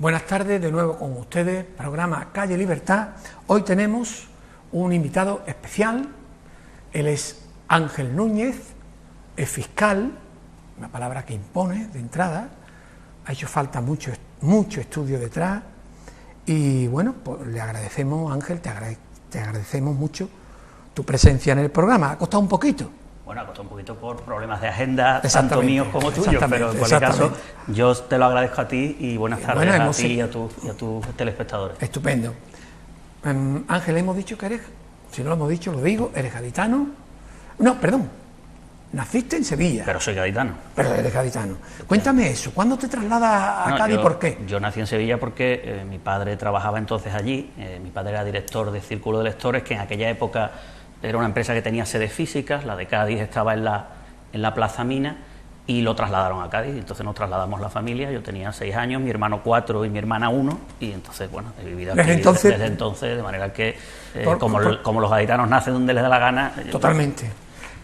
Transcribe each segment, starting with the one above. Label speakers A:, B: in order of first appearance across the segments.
A: Buenas tardes, de nuevo con ustedes, programa Calle Libertad. Hoy tenemos un invitado especial, él es Ángel Núñez, es fiscal, una palabra que impone de entrada, ha hecho falta mucho estudio detrás y bueno, pues le agradecemos, Ángel, te agradecemos mucho tu presencia en el programa. ¿Ha costado un poquito?
B: Bueno, ha costado un poquito por problemas de agenda, tanto míos como tuyos, pero en cualquier caso yo te lo agradezco a ti y buenas tardes a ti y a tus telespectadores.
A: Estupendo. Ángel, hemos dicho que eres, si no lo hemos dicho, lo digo, eres gaditano. No, perdón, naciste en Sevilla.
B: Pero soy gaditano.
A: Pero eres gaditano. Cuéntame eso, ¿cuándo te trasladas a Cádiz y por qué?
B: Yo nací en Sevilla porque mi padre trabajaba entonces allí, mi padre era director del Círculo de Lectores, que en aquella época era una empresa que tenía sedes físicas, la de Cádiz estaba en la Plaza Mina y lo trasladaron a Cádiz, entonces nos trasladamos la familia, yo tenía 6 años, mi hermano 4 y mi hermana 1 y entonces, bueno, he vivido aquí desde entonces, de manera que como los gaditanos nacen donde les da la gana.
A: Totalmente.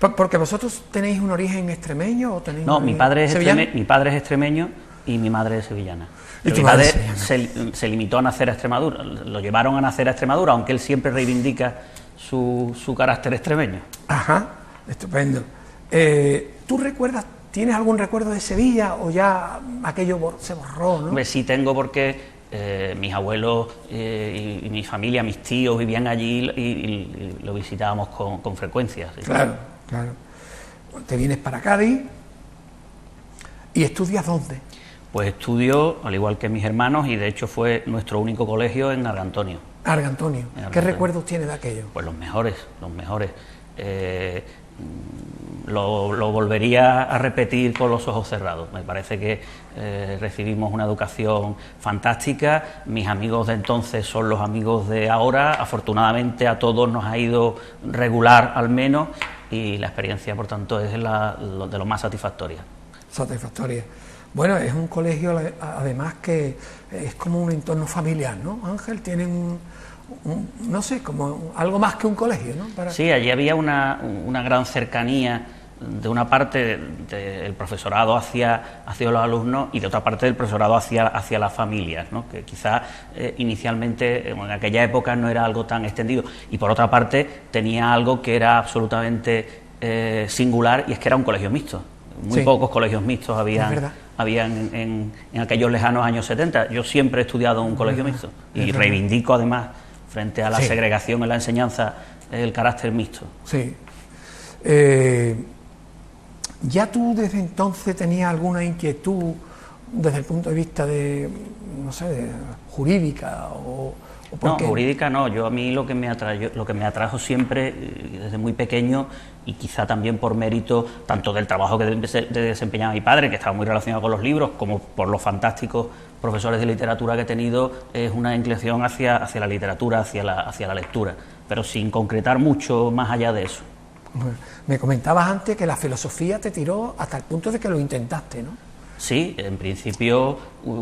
A: ¿Porque vosotros tenéis un origen extremeño o tenéis
B: No, mi padre es extremeño y mi madre es sevillana.
A: ¿Y
B: mi padre se limitó a nacer a Extremadura, lo llevaron a nacer a Extremadura, aunque él siempre reivindica su carácter extremeño.
A: Ajá, estupendo. ¿Tú recuerdas, tienes algún recuerdo de Sevilla o ya aquello se borró, no?
B: Hombre, sí tengo porque mis abuelos y mi familia, mis tíos vivían allí y lo visitábamos con frecuencia. ¿Sí?
A: Claro, claro. Te vienes para Cádiz y ¿estudias dónde?
B: Pues estudio, al igual que mis hermanos, y de hecho fue nuestro único colegio en Argantonio.
A: Argantonio. ¿Qué recuerdos tienes de aquello?
B: Pues los mejores. Lo volvería a repetir con los ojos cerrados. Me parece que recibimos una educación fantástica. Mis amigos de entonces son los amigos de ahora. Afortunadamente a todos nos ha ido regular al menos y la experiencia, por tanto, es de lo más satisfactoria.
A: Satisfactoria. Bueno, es un colegio además que es como un entorno familiar, ¿no, Ángel? Tienen no sé, como algo más que un colegio, ¿no?
B: Sí, allí había una gran cercanía de una parte del profesorado hacia los alumnos y de otra parte del profesorado hacia las familias, ¿no? Que quizás inicialmente en aquella época no era algo tan extendido y por otra parte tenía algo que era absolutamente singular y es que era un colegio mixto. Muy pocos colegios mixtos habían en aquellos lejanos años 70. Yo siempre he estudiado en un colegio mixto y reivindico además frente a la segregación en la enseñanza el carácter mixto.
A: Sí. ¿Ya tú desde entonces tenías alguna inquietud desde el punto de vista de, no sé, de jurídica o
B: no, jurídica no, a mí lo que me atrajo siempre desde muy pequeño y quizá también por mérito tanto del trabajo que desempeñaba mi padre, que estaba muy relacionado con los libros, como por los fantásticos profesores de literatura que he tenido, es una inclinación hacia la literatura, hacia la lectura, pero sin concretar mucho más allá de eso.
A: Me comentabas antes que la filosofía te tiró hasta el punto de que lo intentaste, ¿no?
B: Sí, en principio,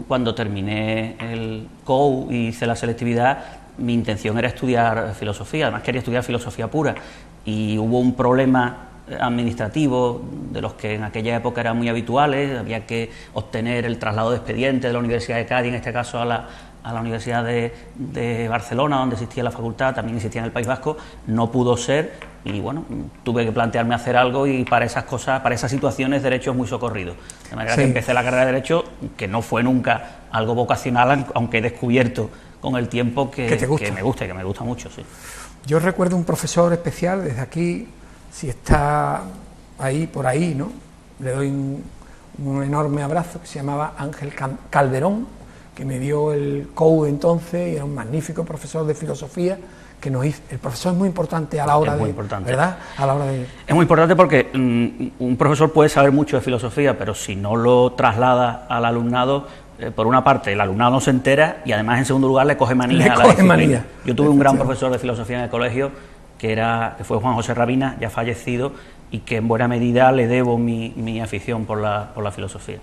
B: cuando terminé el COU y hice la selectividad, mi intención era estudiar filosofía, además quería estudiar filosofía pura, y hubo un problema administrativo de los que en aquella época eran muy habituales, había que obtener el traslado de expediente de la Universidad de Cádiz, en este caso a la Universidad de Barcelona, donde existía la facultad, también existía en el País Vasco, no pudo ser y bueno, tuve que plantearme hacer algo y para esas cosas, para esas situaciones, Derecho es muy socorrido. De manera que empecé la carrera de Derecho, que no fue nunca algo vocacional, aunque he descubierto con el tiempo que me gusta y que me gusta mucho, sí.
A: Yo recuerdo un profesor especial, desde aquí, si está ahí, por ahí, ¿no? Le doy un enorme abrazo, que se llamaba Ángel Calderón, que me dio el COU entonces y era un magnífico profesor de filosofía que nos hizo. El profesor es muy importante a la hora ¿verdad? A la hora de...
B: Es muy importante porque un profesor puede saber mucho de filosofía, pero si no lo traslada al alumnado, por una parte el alumnado no se entera y además en segundo lugar le coge manía a la disciplina. Yo tuve un gran profesor de filosofía en el colegio que fue Juan José Rabina, ya fallecido, y que en buena medida le debo mi afición por la filosofía.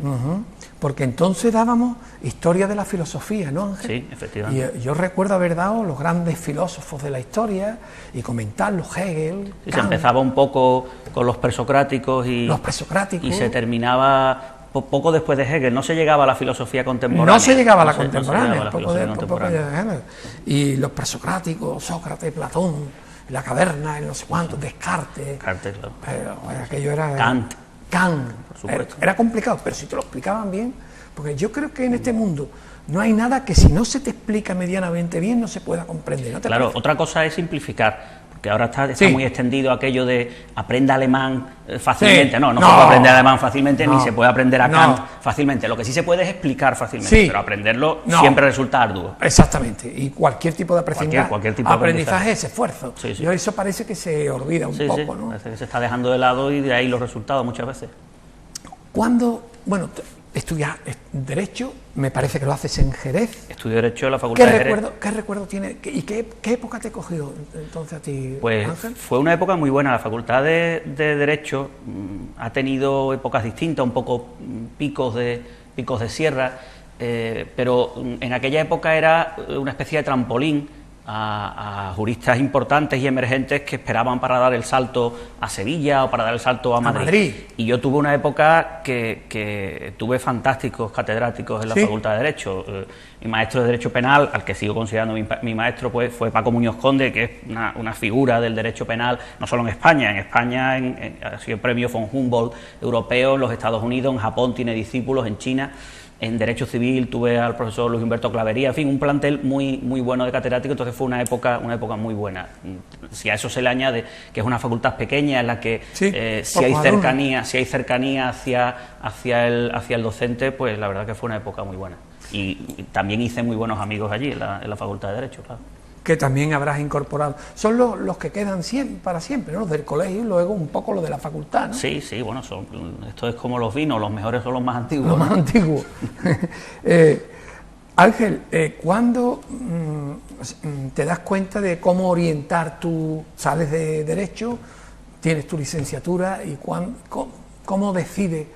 A: Porque entonces dábamos historia de la filosofía, ¿no, Ángel?
B: Sí, efectivamente.
A: Y yo recuerdo haber dado los grandes filósofos de la historia y comentarlos, Hegel,
B: Kant. Se empezaba un poco con los presocráticos y se terminaba poco después de Hegel, no se llegaba a la filosofía contemporánea.
A: No se llegaba a la
B: No se
A: contemporánea,
B: llegaba a la filosofía contemporánea.
A: Y los presocráticos, Sócrates, Platón, la caverna, el no sé cuánto, Descartes,
B: Descartes, claro.
A: Aquello era...
B: Kant.
A: Por
B: supuesto.
A: Era complicado, pero si te lo explicaban bien, porque yo creo que en este mundo no hay nada que si no se te explica medianamente bien no se pueda comprender. ¿No te
B: Claro,
A: parece?
B: otra cosa es simplificar, porque ahora está
A: Sí.
B: muy extendido aquello de aprenda alemán fácilmente.
A: Sí.
B: No se
A: No.
B: puede aprender alemán fácilmente,
A: No.
B: ni se puede aprender a
A: No.
B: Kant fácilmente. Lo que sí se puede es explicar fácilmente,
A: Sí.
B: pero aprenderlo
A: No.
B: siempre resulta arduo.
A: Exactamente, y cualquier tipo de
B: Cualquier tipo de
A: aprendizaje es esfuerzo.
B: Sí, sí.
A: Y eso parece que se olvida un
B: Sí,
A: poco,
B: sí,
A: ¿no?
B: parece que se está dejando de lado y de ahí los resultados muchas veces.
A: Cuando, bueno, estudias Derecho, me parece que lo haces en Jerez.
B: Estudio Derecho en la Facultad de Jerez.
A: ¿Qué recuerdo tiene y qué época te cogió entonces a ti,
B: Pues
A: Ángel?
B: fue una época muy buena. La Facultad de Derecho ha tenido épocas distintas, un poco picos de sierra, pero en aquella época era una especie de trampolín a juristas importantes y emergentes que esperaban para dar el salto a Sevilla o para dar el salto a Madrid. Y yo tuve una época que tuve fantásticos catedráticos en la
A: ¿Sí?
B: Facultad de Derecho. Mi maestro de Derecho Penal, al que sigo considerando mi maestro, pues, fue Paco Muñoz Conde, que es una figura del derecho penal, no solo en España. En España ha sido el premio von Humboldt europeo, en los Estados Unidos, en Japón tiene discípulos, en China. En Derecho Civil tuve al profesor Luis Humberto Clavería, en fin, un plantel muy bueno de catedráticos, entonces fue una época muy buena. Si a eso se le añade que es una facultad pequeña en la que
A: Sí,
B: si hay cercanía hacia el docente, pues la verdad que fue una época muy buena. Y también hice muy buenos amigos allí en la Facultad de Derecho, claro.
A: Que también habrás incorporado. Son los que quedan para siempre, ¿no? Los del colegio y luego un poco los de la facultad, ¿no?
B: Sí, bueno, esto es como los vinos, los mejores son los más antiguos.
A: Los más antiguos. Ángel, ¿cuándo te das cuenta de cómo orientar sales de Derecho, tienes tu licenciatura y cómo decides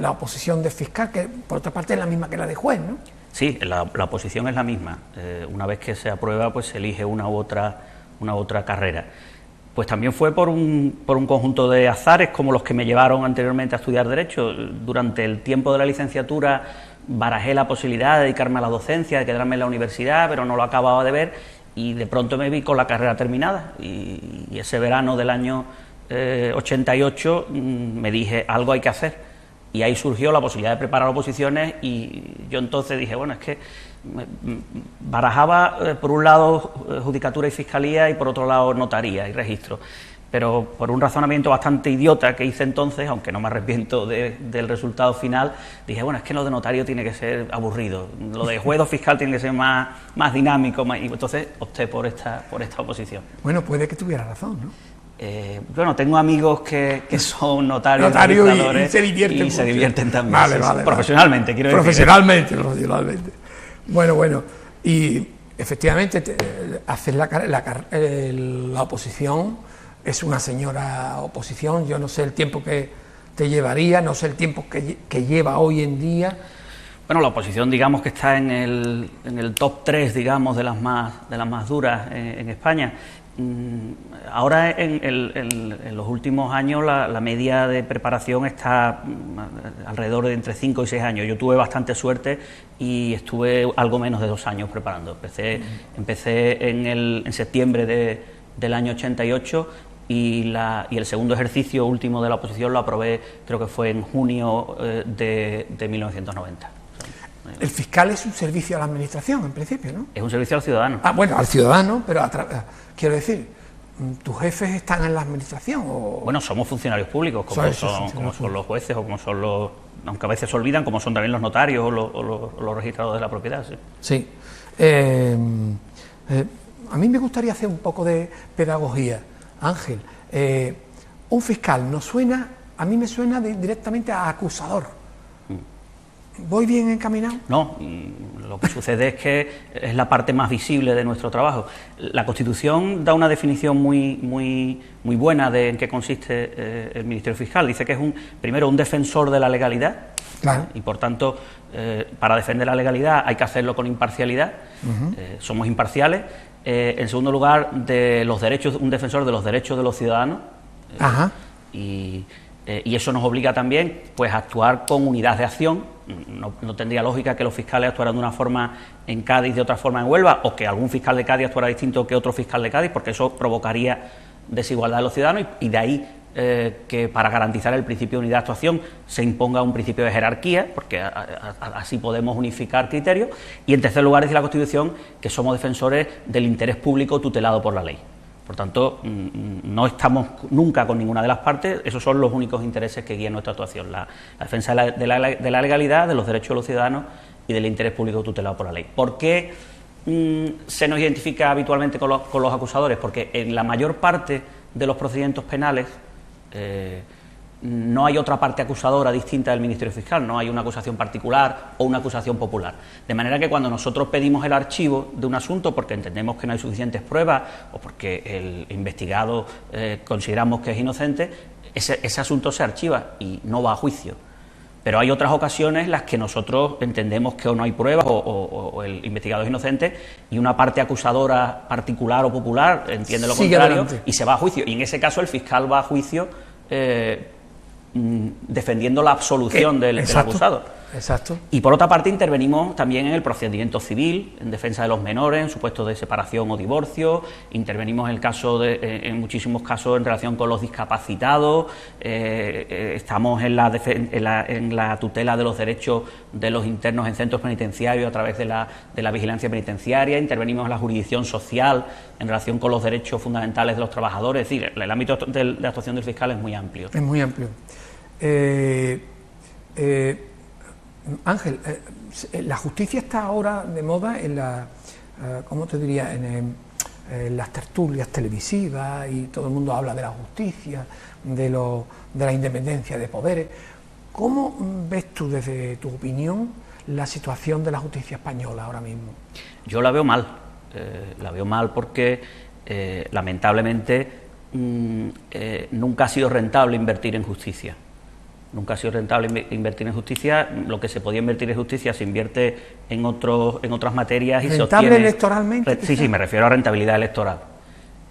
A: la oposición de fiscal, que por otra parte es la misma que la de juez, ¿no?
B: Sí, la posición es la misma. Una vez que se aprueba, pues se elige una u otra carrera. Pues también fue por un conjunto de azares como los que me llevaron anteriormente a estudiar Derecho. Durante el tiempo de la licenciatura barajé la posibilidad de dedicarme a la docencia, de quedarme en la universidad, pero no lo acababa de ver y de pronto me vi con la carrera terminada. Y ese verano del año 88 me dije, algo hay que hacer. Y ahí surgió la posibilidad de preparar oposiciones y yo entonces dije, bueno, es que barajaba por un lado judicatura y fiscalía y por otro lado notaría y registro. Pero por un razonamiento bastante idiota que hice entonces, aunque no me arrepiento del resultado final, dije, bueno, es que lo de notario tiene que ser aburrido, lo de juez o fiscal tiene que ser más dinámico, y entonces opté por esta oposición.
A: Bueno, puede que tuviera razón, ¿no?
B: Bueno, tengo amigos que son notarios
A: y se divierten
B: también.
A: Vale.
B: Profesionalmente, quiero decir.
A: Profesionalmente. Bueno. Y efectivamente, hacer la oposición es una señora oposición. Yo no sé el tiempo que te llevaría, no sé el tiempo que lleva hoy en día.
B: Bueno, la oposición, digamos que está en el top 3, digamos, de las más duras en España. Ahora, en los últimos años, la media de preparación está alrededor de entre 5 y 6 años. Yo tuve bastante suerte y estuve algo menos de 2 años preparando. Empecé en septiembre del año 88 y el segundo ejercicio último de la oposición lo aprobé, creo que fue en junio de 1990.
A: El fiscal es un servicio a la administración, en principio, ¿no?
B: Es un servicio al ciudadano.
A: Bueno, al ciudadano, pero quiero decir, ¿tus jefes están en la administración?
B: Bueno, somos funcionarios públicos, como son los jueces o como son los... Aunque a veces se olvidan, como son también los notarios o los registradores de la propiedad. Sí.
A: A mí me gustaría hacer un poco de pedagogía. Ángel, un fiscal a mí me suena directamente a acusador. ¿Voy bien encaminado?
B: No, lo que sucede es que es la parte más visible de nuestro trabajo. La Constitución da una definición muy buena de en qué consiste el Ministerio Fiscal. Dice que es primero un defensor de la legalidad,
A: claro.
B: Y por tanto, para defender la legalidad hay que hacerlo con imparcialidad. Somos imparciales. En segundo lugar, un defensor de los derechos de los ciudadanos.
A: Ajá.
B: Y Y eso nos obliga también pues, a actuar con unidad de acción. No tendría lógica que los fiscales actuaran de una forma en Cádiz, de otra forma en Huelva, o que algún fiscal de Cádiz actuara distinto que otro fiscal de Cádiz, porque eso provocaría desigualdad de los ciudadanos, y de ahí que para garantizar el principio de unidad de actuación se imponga un principio de jerarquía, porque así podemos unificar criterios. Y en tercer lugar, dice la Constitución que somos defensores del interés público tutelado por la ley. Por tanto, no estamos nunca con ninguna de las partes, esos son los únicos intereses que guían nuestra actuación, la defensa de la legalidad, de los derechos de los ciudadanos y del interés público tutelado por la ley. ¿Por qué se nos identifica habitualmente con los acusadores? Porque en la mayor parte de los procedimientos penales no hay otra parte acusadora distinta del Ministerio Fiscal, no hay una acusación particular o una acusación popular. De manera que cuando nosotros pedimos el archivo de un asunto porque entendemos que no hay suficientes pruebas o porque el investigado consideramos que es inocente, ese asunto se archiva y no va a juicio. Pero hay otras ocasiones en las que nosotros entendemos que o no hay pruebas o el investigado es inocente y una parte acusadora particular o popular entiende lo contrario y se va a juicio. Y en ese caso el fiscal va a juicio defendiendo la absolución del acusado.
A: Exacto.
B: Y por otra parte intervenimos también en el procedimiento civil, en defensa de los menores, en supuestos de separación o divorcio, intervenimos en muchísimos casos en relación con los discapacitados, estamos en la tutela de los derechos de los internos en centros penitenciarios a través de la vigilancia penitenciaria, intervenimos en la jurisdicción social en relación con los derechos fundamentales de los trabajadores, es decir, el ámbito de actuación del fiscal es muy amplio.
A: Es muy amplio. Ángel, la justicia está ahora de moda en ¿cómo te diría? En las tertulias televisivas y todo el mundo habla de la justicia, de la independencia de poderes. ¿Cómo ves tú, desde tu opinión, la situación de la justicia española ahora mismo?
B: Yo la veo mal. La veo mal porque, lamentablemente, nunca ha sido rentable invertir en justicia. Nunca ha sido rentable invertir en justicia. Lo que se podía invertir en justicia se invierte en otras materias y se obtiene...
A: ¿Rentable electoralmente?
B: Sí, me refiero a rentabilidad electoral.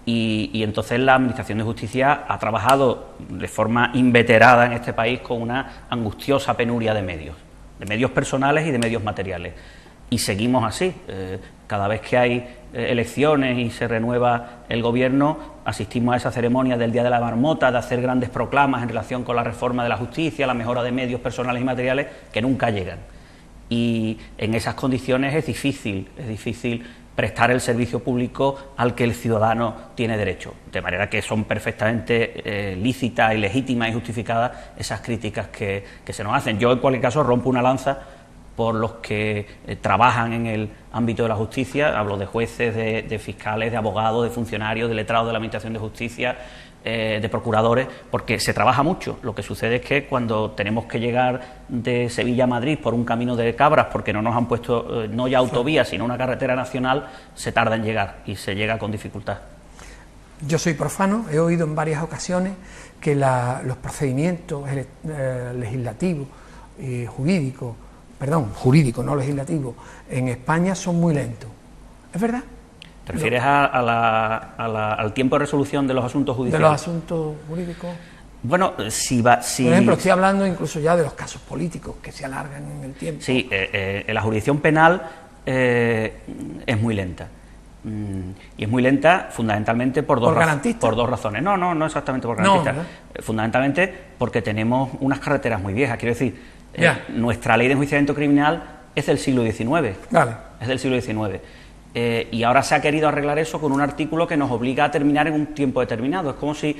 B: Y entonces la Administración de Justicia ha trabajado de forma inveterada en este país con una angustiosa penuria de medios personales y de medios materiales. Y seguimos así. Cada vez que hay elecciones y se renueva el gobierno, asistimos a esa ceremonia del Día de la Marmota, de hacer grandes proclamas en relación con la reforma de la justicia, la mejora de medios personales y materiales, que nunca llegan. Y en esas condiciones es difícil prestar el servicio público al que el ciudadano tiene derecho. De manera que son perfectamente lícitas y legítimas y justificadas esas críticas que se nos hacen. Yo, en cualquier caso, rompo una lanza por los que trabajan en el ámbito de la justicia, hablo de jueces, de fiscales, de abogados, de funcionarios, de letrados de la Administración de Justicia, de procuradores, porque se trabaja mucho. Lo que sucede es que cuando tenemos que llegar de Sevilla a Madrid por un camino de cabras, porque no nos han puesto no ya autovía, sino una carretera nacional, se tarda en llegar y se llega con dificultad.
A: Yo soy profano, he oído en varias ocasiones que los procedimientos legislativos y jurídicos, no legislativo, en España son muy lentos. ¿Es verdad?
B: ¿Te refieres al tiempo de resolución de los asuntos judiciales?
A: De los asuntos jurídicos.
B: Bueno,
A: Por ejemplo, estoy hablando incluso ya de los casos políticos que se alargan en el tiempo.
B: Sí, la jurisdicción penal es muy lenta. Y es muy lenta fundamentalmente por dos razones. No exactamente por garantistas. Fundamentalmente porque tenemos unas carreteras muy viejas. Quiero decir, nuestra ley de enjuiciamiento criminal es del siglo XIX.
A: Vale.
B: Es del siglo XIX. Y ahora se ha querido arreglar eso con un artículo que nos obliga a terminar en un tiempo determinado. Es como si,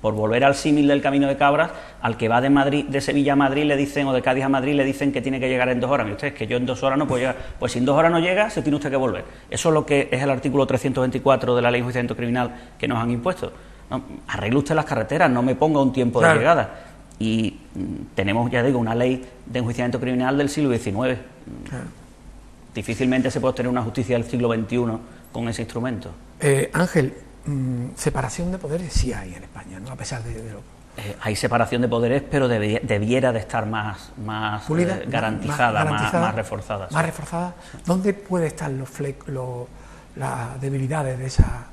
B: por volver al símil del Camino de Cabras, al que va de Sevilla a Madrid le dicen, o de Cádiz a Madrid le dicen que tiene que llegar en 2 horas. Mire usted, es que yo en 2 horas no puedo llegar. Pues si en 2 horas no llega, se tiene usted que volver. Eso es lo que es el artículo 324 de la Ley de Enjuiciamiento Criminal que nos han impuesto. No, arregle usted las carreteras, no me ponga un tiempo de llegada. Y tenemos, ya digo, una ley de enjuiciamiento criminal del siglo XIX. Difícilmente se puede obtener una justicia del siglo XXI con ese instrumento.
A: Ángel, separación de poderes sí hay en España, ¿no? A pesar de lo...
B: Hay separación de poderes, pero debiera de estar más garantizada, más reforzada.
A: Más reforzada. ¿Dónde puede estar las debilidades de esa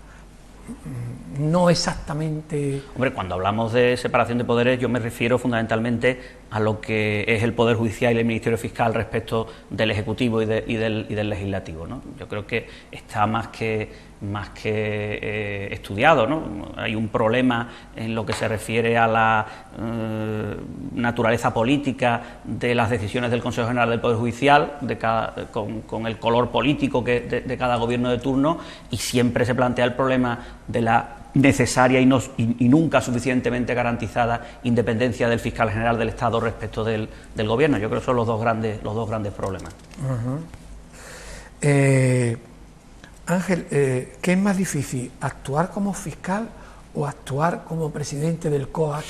A: no exactamente...
B: Hombre, cuando hablamos de separación de poderes, yo me refiero fundamentalmente a lo que es el Poder Judicial y el Ministerio Fiscal respecto del Ejecutivo y del Legislativo, ¿no? Yo creo que está más que estudiado, ¿no? Hay un problema en lo que se refiere a la naturaleza política de las decisiones del Consejo General del Poder Judicial, con el color político de cada gobierno de turno, y siempre se plantea el problema de la necesaria y nunca suficientemente garantizada independencia del fiscal general del Estado respecto del gobierno. Yo creo que son los dos grandes problemas.
A: Ángel, ¿qué es más difícil, actuar como fiscal o actuar como presidente del COAC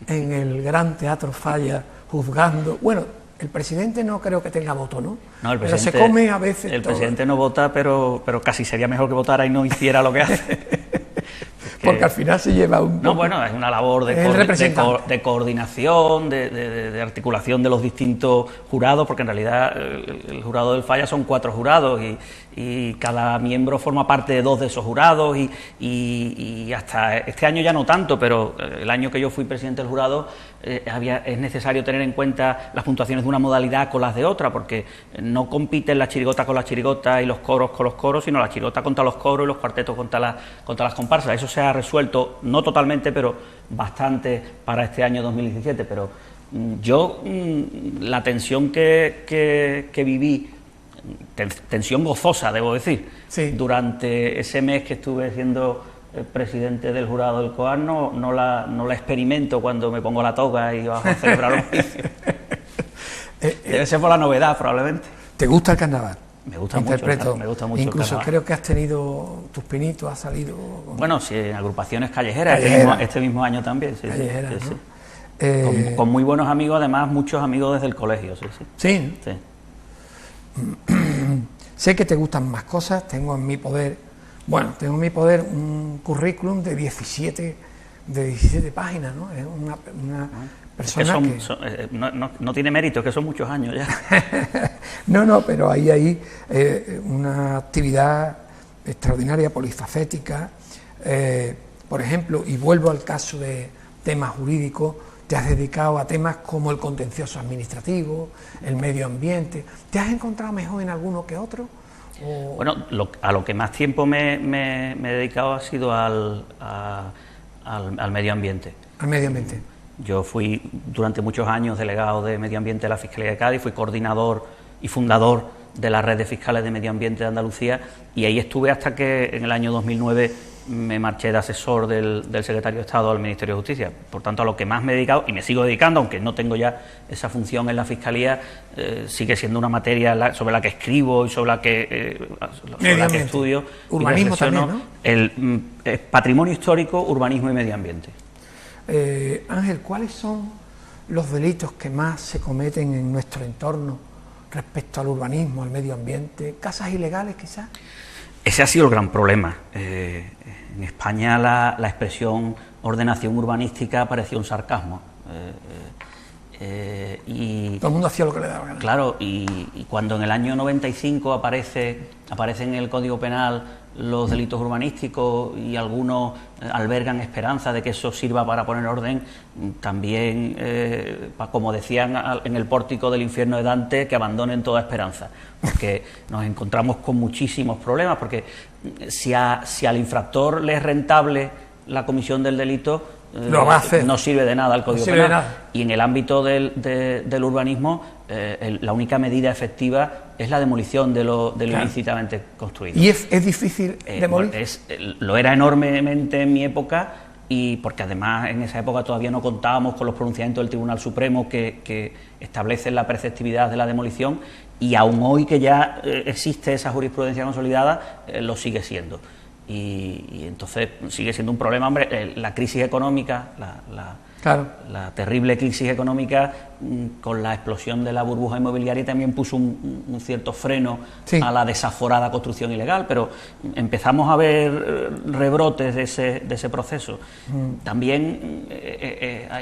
A: en el Gran Teatro Falla juzgando? Bueno, el presidente no creo que tenga voto, ¿no?
B: No, el
A: pero
B: presidente,
A: se come a veces
B: el
A: todo.
B: presidente no vota, pero casi sería mejor que votara y no hiciera lo que hace.
A: Porque al final se lleva un...
B: No, bueno, es una labor de coordinación, de articulación de los distintos jurados, porque en realidad el jurado del Falla son 4 jurados y cada miembro forma parte de 2 de esos jurados y hasta este año ya no tanto, pero el año que yo fui presidente del jurado es necesario tener en cuenta las puntuaciones de una modalidad con las de otra, porque no compiten la chirigota con la chirigota y los coros con los coros, sino la chirigota contra los coros y los cuartetos contra las comparsas. Eso se ha resuelto, no totalmente, pero bastante para este año 2017, pero yo la tensión que viví, tensión gozosa, debo decir,
A: sí,
B: durante ese mes que estuve siendo presidente del jurado del COAC, no la experimento cuando me pongo la toga y bajo a celebrar un juicio. Debe ser por la novedad, probablemente.
A: ¿Te gusta el carnaval?
B: Me gusta mucho el
A: Incluso el carnaval. Creo que has tenido tus pinitos, has salido...
B: Bueno, sí, en agrupaciones callejeras, este mismo año también. Sí,
A: callejeras,
B: sí,
A: ¿no?
B: Sí. Con muy buenos amigos, además, muchos amigos desde el colegio, sí.
A: ¿Sí?
B: Sí.
A: Sé que te gustan más cosas, tengo en mi poder un currículum de 17 páginas, ¿no? Es una persona que...
B: no tiene mérito, que son muchos años ya.
A: No, pero ahí hay una actividad extraordinaria, polifacética. Por ejemplo, y vuelvo al caso de temas jurídicos, te has dedicado a temas como el contencioso administrativo, el medio ambiente. ¿Te has encontrado mejor en alguno que otro?
B: Bueno, a lo que más tiempo me he dedicado ha sido al medio ambiente.
A: Al medio ambiente.
B: Yo fui durante muchos años delegado de Medio Ambiente de la Fiscalía de Cádiz, fui coordinador y fundador de la Red de Fiscales de Medio Ambiente de Andalucía, y ahí estuve hasta que en el año 2009 me marché de asesor del secretario de Estado al Ministerio de Justicia. Por tanto, a lo que más me he dedicado, y me sigo dedicando, aunque no tengo ya esa función en la Fiscalía, sigue siendo una materia sobre la que escribo y sobre la que estudio.
A: Urbanismo también, ¿no?
B: El patrimonio histórico, urbanismo y medio ambiente.
A: Ángel, ¿cuáles son los delitos que más se cometen en nuestro entorno respecto al urbanismo, al medio ambiente? ¿Casas ilegales, quizás?
B: Ese ha sido el gran problema. En España la expresión ordenación urbanística parecía un sarcasmo. Y
A: todo el mundo hacía lo que le daba gana.
B: Claro, y cuando en el año 95 aparecen en el Código Penal los delitos urbanísticos y algunos albergan esperanza de que eso sirva para poner orden, también, como decían en el pórtico del infierno de Dante, que abandonen toda esperanza, porque nos encontramos con muchísimos problemas, porque si al infractor le es rentable la comisión del delito,
A: lo va a hacer.
B: No sirve de nada el Código Penal. Y en el ámbito del urbanismo, la única medida efectiva es la demolición de lo ilícitamente construido.
A: ¿Y es difícil demolir?
B: Lo era enormemente en mi época, y porque además en esa época todavía no contábamos con los pronunciamientos del Tribunal Supremo que establecen la preceptividad de la demolición, y aún hoy que ya existe esa jurisprudencia consolidada, lo sigue siendo. Y entonces sigue siendo un problema, hombre, la crisis económica, la terrible crisis económica, con la explosión de la burbuja inmobiliaria, también puso un cierto freno a la desaforada construcción ilegal, pero empezamos a ver rebrotes de ese proceso. También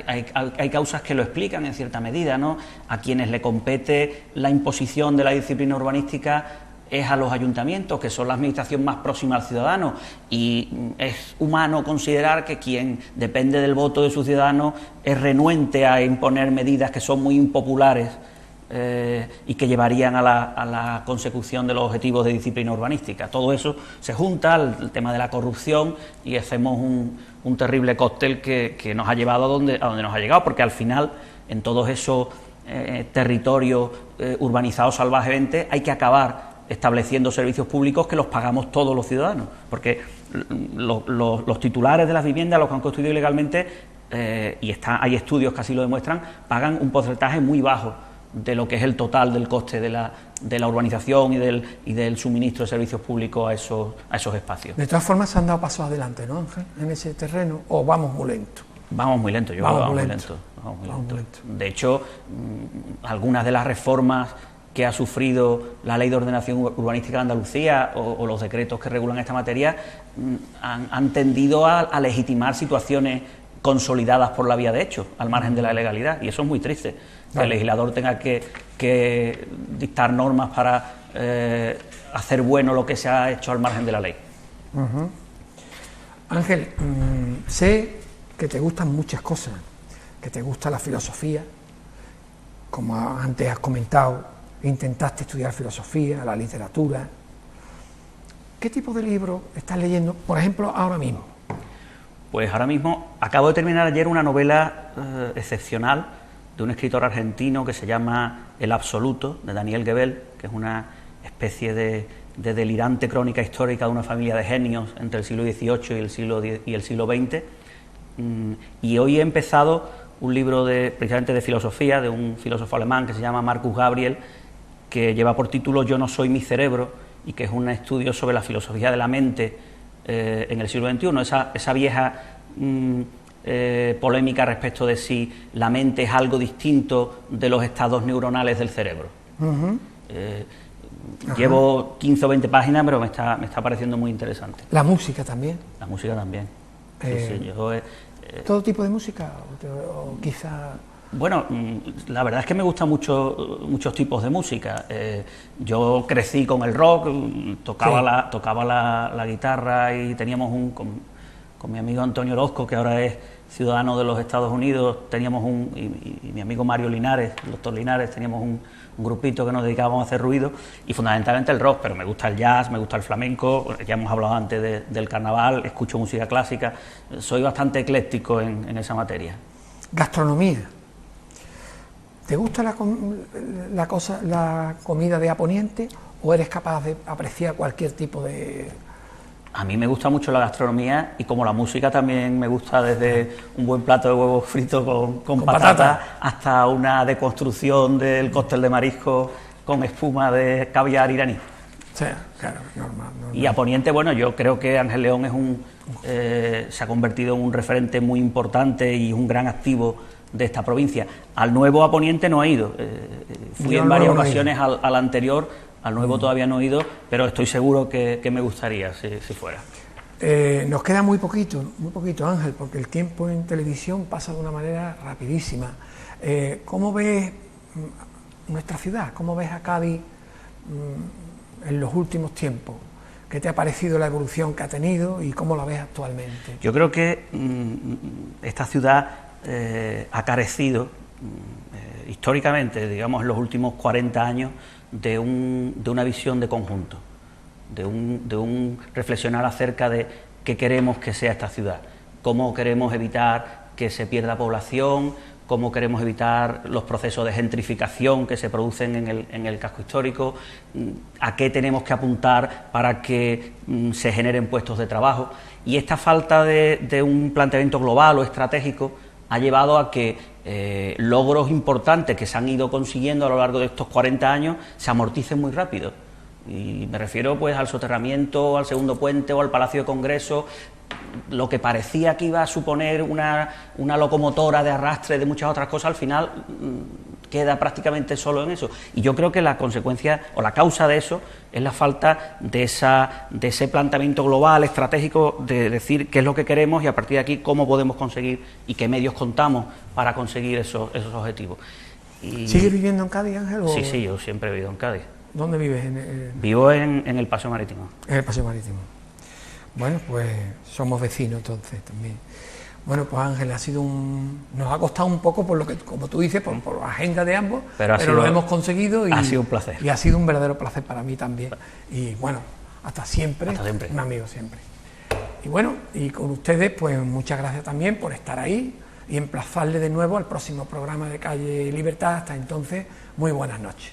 B: hay causas que lo explican en cierta medida, ¿no? A quienes le compete la imposición de la disciplina urbanística, es a los ayuntamientos, que son la administración más próxima al ciudadano, y es humano considerar que quien depende del voto de sus ciudadanos es renuente a imponer medidas que son muy impopulares y que llevarían a la consecución de los objetivos de disciplina urbanística. Todo eso se junta al tema de la corrupción y hacemos un terrible cóctel que nos ha llevado a donde nos ha llegado, porque al final en todos esos territorios urbanizados salvajemente hay que acabar estableciendo servicios públicos que los pagamos todos los ciudadanos, porque los titulares de las viviendas, los que han construido ilegalmente, hay estudios que así lo demuestran, pagan un porcentaje muy bajo de lo que es el total del coste de la urbanización y del suministro de servicios públicos a esos espacios.
A: De todas formas, se han dado pasos adelante, ¿no, Ángel?, en ese terreno, ¿o vamos muy lento?
B: Vamos muy lento, vamos muy lento. De hecho, algunas de las reformas que ha sufrido la Ley de Ordenación Urbanística de Andalucía o los decretos que regulan esta materia han tendido a legitimar situaciones consolidadas por la vía de hecho, al margen de la legalidad, y eso es muy triste, que el legislador tenga que dictar normas para hacer bueno lo que se ha hecho al margen de la ley.
A: Ángel, sé que te gustan muchas cosas, que te gusta la filosofía, como antes has comentado, intentaste estudiar filosofía, la literatura. ¿Qué tipo de libros estás leyendo, por ejemplo, ahora mismo?
B: Pues ahora mismo acabo de terminar ayer una novela excepcional de un escritor argentino que se llama El Absoluto, de Daniel Gebel, que es una especie de delirante crónica histórica de una familia de genios entre el siglo XVIII y el siglo XX. Y hoy he empezado un libro precisamente de filosofía, de un filósofo alemán que se llama Marcus Gabriel, que lleva por título Yo no soy mi cerebro, y que es un estudio sobre la filosofía de la mente en el siglo XXI, esa vieja polémica respecto de si la mente es algo distinto de los estados neuronales del cerebro. Llevo 15 o 20 páginas, pero me está pareciendo muy interesante.
A: ¿La música también?
B: La música también. Sí,
A: ¿todo tipo de música? ¿O quizá...?
B: Bueno, la verdad es que me gustan muchos tipos de música. Yo crecí con el rock, tocaba la guitarra, y teníamos con mi amigo Antonio Orozco, que ahora es ciudadano de los Estados Unidos, teníamos y mi amigo Mario Linares, el doctor Linares, teníamos un grupito que nos dedicábamos a hacer ruido, y fundamentalmente el rock, pero me gusta el jazz, me gusta el flamenco, ya hemos hablado antes del carnaval, escucho música clásica, soy bastante ecléctico en esa materia.
A: Gastronomía. ¿Te gusta la comida de A Poniente, o eres capaz de apreciar cualquier tipo de...?
B: A mí me gusta mucho la gastronomía, y como la música también me gusta, desde un buen plato de huevos fritos con patata hasta una deconstrucción del cóctel de mariscos con espuma de caviar iraní.
A: Sí, claro, normal.
B: Y A Poniente, bueno, yo creo que Ángel León se ha convertido en un referente muy importante y un gran activo de esta provincia. Al nuevo A Poniente no he ido, fui en varias ocasiones al anterior, al nuevo todavía no he ido, pero estoy seguro que me gustaría si fuera.
A: Nos queda muy poquito, Ángel, porque el tiempo en televisión pasa de una manera rapidísima. ¿Cómo ves nuestra ciudad? ¿Cómo ves a Cádiz en los últimos tiempos? ¿Qué te ha parecido la evolución que ha tenido y cómo la ves actualmente?
B: Yo creo que esta ciudad ha carecido históricamente, digamos, en los últimos 40 años, de una visión de conjunto, de un reflexionar acerca de qué queremos que sea esta ciudad, cómo queremos evitar que se pierda población, cómo queremos evitar los procesos de gentrificación que se producen en el casco histórico, a qué tenemos que apuntar para que se generen puestos de trabajo. Y esta falta de un planteamiento global o estratégico ha llevado a que logros importantes que se han ido consiguiendo a lo largo de estos 40 años se amorticen muy rápido. Y me refiero pues al soterramiento, al segundo puente o al Palacio de Congresos. Lo que parecía que iba a suponer una locomotora de arrastre de muchas otras cosas, al final queda prácticamente solo en eso. Y yo creo que la consecuencia o la causa de eso es la falta de ese planteamiento global, estratégico, de decir qué es lo que queremos y a partir de aquí cómo podemos conseguir y qué medios contamos para conseguir esos objetivos.
A: ¿Sigues viviendo en Cádiz, Ángel?
B: Sí, yo siempre he vivido en Cádiz.
A: ¿Dónde vives?
B: Vivo en el Paseo Marítimo.
A: En el Paseo Marítimo. Bueno, pues somos vecinos entonces también. Bueno, pues Ángel, nos ha costado un poco por lo que, como tú dices, por la agenda de ambos, pero lo hemos conseguido y
B: ha sido un placer.
A: Y ha sido un verdadero placer para mí también. Y bueno, hasta siempre, un amigo siempre. Y bueno, y con ustedes, pues muchas gracias también por estar ahí y emplazarle de nuevo al próximo programa de Calle Libertad. Hasta entonces, muy buenas noches.